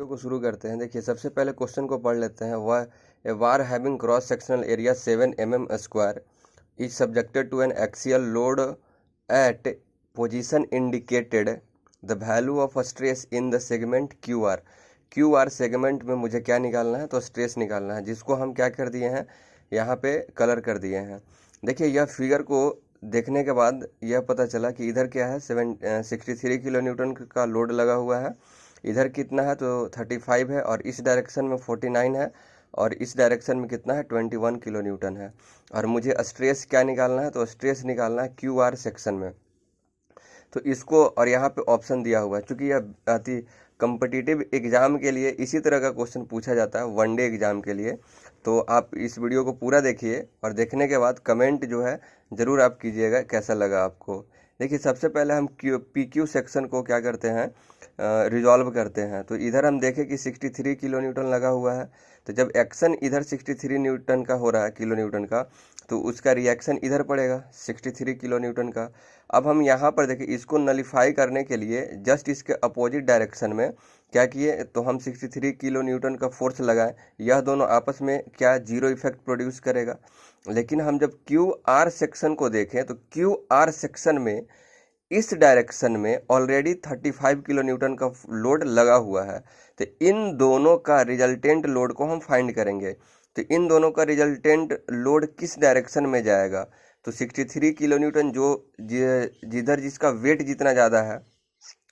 Video को शुरू करते हैं। देखिए, सबसे पहले क्वेश्चन को पढ़ लेते हैं। वह a bar having cross sectional area 7 mm square is subjected to an axial load at position indicated. The value of stress in the segment Q R segment में मुझे क्या निकालना है? तो स्ट्रेस निकालना है, जिसको हम क्या कर दिए हैं, यहाँ पे कलर कर दिए हैं। देखिए, यह फिगर को देखने के बाद यह पता चला कि इधर क्या है, 63 किलो न्यूटन का लोड लगा हुआ है। इधर कितना है? तो 35 है, और इस डायरेक्शन में 49 है, और इस डायरेक्शन में कितना है? 21 किलो न्यूटन है। और मुझे स्ट्रेस क्या निकालना है? तो स्ट्रेस निकालना है क्यू आर सेक्शन में। तो इसको, और यहाँ पे ऑप्शन दिया हुआ है, चूँकि यह अति कम्पिटिटिव एग्जाम के लिए इसी तरह का क्वेश्चन पूछा जाता है, वनडे एग्जाम के लिए। तो आप इस वीडियो को पूरा देखिए, और देखने के बाद कमेंट जो है ज़रूर आप कीजिएगा कैसा लगा आपको। देखिए, सबसे पहले हम पी क्यू सेक्शन को क्या करते हैं, रिजॉल्व करते हैं। तो इधर हम देखें कि 63 किलो न्यूटन लगा हुआ है। तो जब एक्शन इधर 63 न्यूटन का हो रहा है, किलो न्यूटन का, तो उसका रिएक्शन इधर पड़ेगा 63 किलो न्यूटन का। अब हम यहाँ पर देखिए, इसको नलीफाई करने के लिए जस्ट इसके अपोजिट डायरेक्शन में क्या किए, तो हम 63 किलो न्यूटन का फोर्स लगाएं। यह दोनों आपस में क्या जीरो इफेक्ट प्रोड्यूस करेगा। लेकिन हम जब क्यू आर सेक्शन को देखें, तो क्यू आर सेक्शन में इस डायरेक्शन में ऑलरेडी 35 किलो न्यूटन का लोड लगा हुआ है। तो इन दोनों का रिजल्टेंट लोड को हम फाइंड करेंगे। तो इन दोनों का रिजल्टेंट लोड किस डायरेक्शन में जाएगा? तो 63 किलो न्यूटन जो जिधर जिसका वेट जितना ज़्यादा है,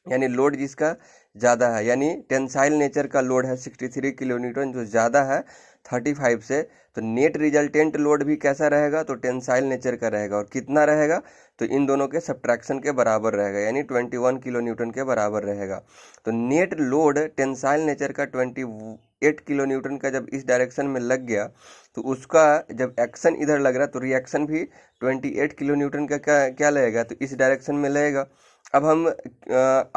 यानी लोड जिसका ज़्यादा है, यानी टेंसाइल नेचर का लोड है 63 किलो न्यूटन जो ज़्यादा है 35 से, तो नेट रिजल्टेंट लोड भी कैसा रहेगा? तो टेंसाइल नेचर का रहेगा। और कितना रहेगा? तो इन दोनों के सब्ट्रैक्शन के बराबर रहेगा, यानी 21 किलो न्यूटन के बराबर रहेगा। तो नेट लोड टेंसाइल नेचर का 28 किलो न्यूटन का जब इस डायरेक्शन में लग गया, तो उसका जब एक्शन इधर लग रहा, तो रिएक्शन भी 28 किलो न्यूटन का क्या लगेगा? तो इस डायरेक्शन में लगेगा। अब हम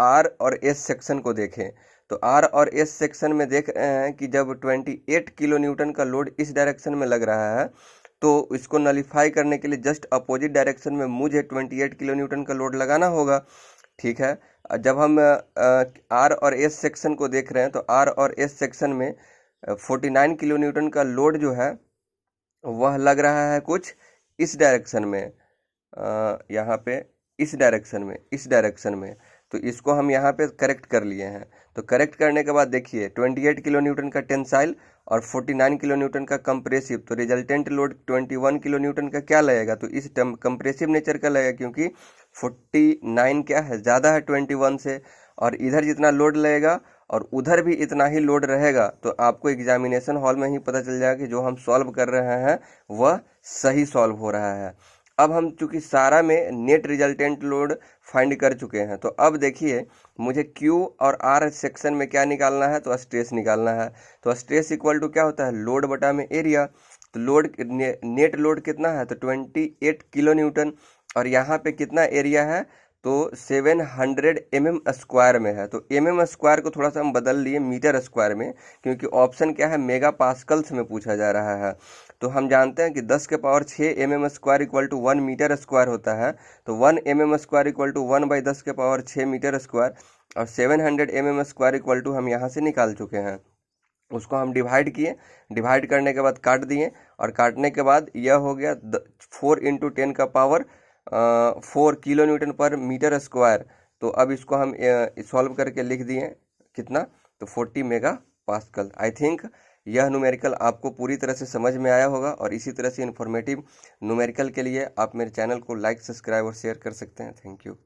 आर और एस सेक्शन को देखें, तो आर और एस सेक्शन में देख रहे हैं कि जब 28 किलो न्यूटन का लोड इस डायरेक्शन में लग रहा है, तो इसको नलीफाई करने के लिए जस्ट अपोजिट डायरेक्शन में मुझे 28 किलो न्यूटन का लोड लगाना होगा। ठीक है, जब हम आर और एस सेक्शन को देख रहे हैं, तो आर और एस सेक्शन में 49 किलो न्यूटन का लोड जो है वह लग रहा है कुछ इस डायरेक्शन में, यहाँ पे इस डायरेक्शन में। तो इसको हम यहाँ पे करेक्ट कर लिए हैं। तो करेक्ट करने के बाद देखिए, 28 किलो न्यूटन का टेंसाइल और 49 किलो न्यूटन का कंप्रेसिव, तो रिजल्टेंट लोड 21 किलो न्यूटन का क्या लगेगा? तो इस कंप्रेसिव नेचर का लगेगा, क्योंकि 49 क्या है, ज़्यादा है 21 से, और इधर जितना लोड लगेगा और उधर भी इतना ही लोड रहेगा। तो आपको एग्जामिनेशन हॉल में ही पता चल जाएगा कि जो हम सॉल्व कर रहे हैं वह सही सॉल्व हो रहा है। अब हम चूंकि सारा में नेट रिजल्टेंट लोड फाइंड कर चुके हैं, तो अब देखिए मुझे क्यू और आर सेक्शन में क्या निकालना है? तो स्ट्रेस निकालना है। तो स्ट्रेस इक्वल टू क्या होता है? लोड बटा में एरिया। तो लोड नेट लोड कितना है? तो 28 किलो न्यूटन, और यहाँ पे कितना एरिया है? तो 700 mm स्क्वायर में है। तो mm स्क्वायर को थोड़ा सा हम बदल लिए मीटर स्क्वायर में, क्योंकि ऑप्शन क्या है, मेगा पास्कल्स में पूछा जा रहा है। तो हम जानते हैं कि 10 के power 6 mm square equal to 1 metre square होता है। तो 1 mm स्क्वायर इक्वल टू 1/10 के पावर 6 मीटर स्क्वायर, और 700 mm स्क्वायर इक्वल टू हम यहाँ से निकाल चुके हैं। उसको हम डिवाइड किए, डिवाइड करने के बाद काट दिए, और काटने के बाद यह हो गया 4 × 10 का पावर 4 किलो न्यूटन पर मीटर स्क्वायर। तो अब इसको हम सॉल्व करके लिख दिए, कितना? तो 40 मेगा पास्कल। आई थिंक यह न्यूमेरिकल आपको पूरी तरह से समझ में आया होगा, और इसी तरह से इन्फॉर्मेटिव न्यूमेरिकल के लिए आप मेरे चैनल को लाइक, सब्सक्राइब और शेयर कर सकते हैं। Thank you.